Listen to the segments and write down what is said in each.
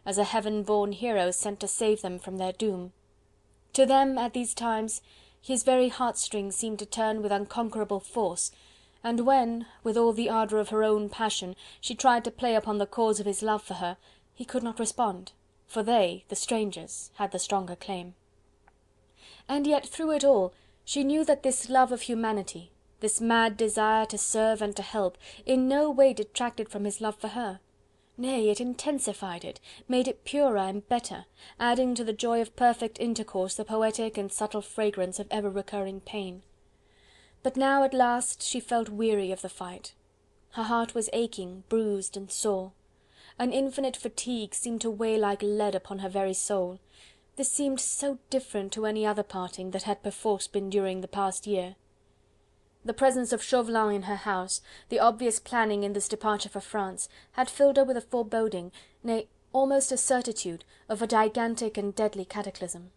as a heaven-born hero sent to save them from their doom. To them, at these times, his very heartstrings seemed to turn with unconquerable force, and when, with all the ardour of her own passion, she tried to play upon the chords of his love for her, he could not respond, for they, the strangers, had the stronger claim. And yet, through it all, she knew that this love of humanity, this mad desire to serve and to help, in no way detracted from his love for her. Nay, it intensified it, made it purer and better, adding to the joy of perfect intercourse the poetic and subtle fragrance of ever-recurring pain. But now at last she felt weary of the fight. Her heart was aching, bruised and sore. An infinite fatigue seemed to weigh like lead upon her very soul. This seemed so different to any other parting that had perforce been during the past year. The presence of Chauvelin in her house, the obvious planning in this departure for France, had filled her with a foreboding, nay, almost a certitude, of a gigantic and deadly cataclysm.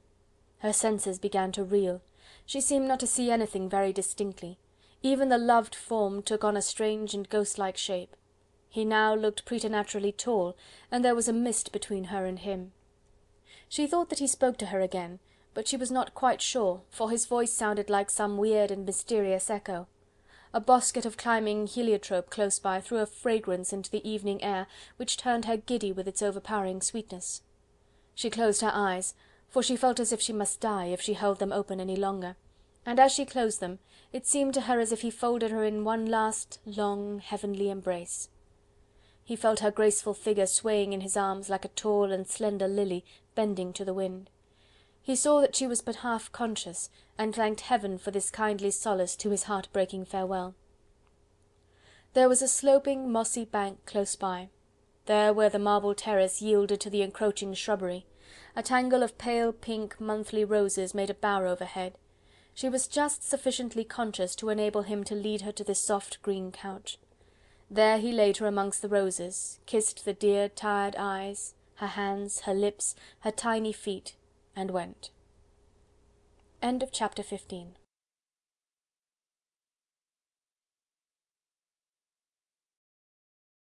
Her senses began to reel. She seemed not to see anything very distinctly. Even the loved form took on a strange and ghost-like shape. He now looked preternaturally tall, and there was a mist between her and him. She thought that he spoke to her again, but she was not quite sure, for his voice sounded like some weird and mysterious echo. A bosquet of climbing heliotrope close by threw a fragrance into the evening air, which turned her giddy with its overpowering sweetness. She closed her eyes, for she felt as if she must die if she held them open any longer, and as she closed them, it seemed to her as if he folded her in one last, long, heavenly embrace. He felt her graceful figure swaying in his arms like a tall and slender lily bending to the wind. He saw that she was but half conscious, and thanked Heaven for this kindly solace to his heart-breaking farewell. There was a sloping, mossy bank close by. There, where the marble terrace yielded to the encroaching shrubbery, a tangle of pale pink monthly roses made a bower overhead. She was just sufficiently conscious to enable him to lead her to this soft green couch. There he laid her amongst the roses, kissed the dear tired eyes, her hands, her lips, her tiny feet, and went. End of chapter 15.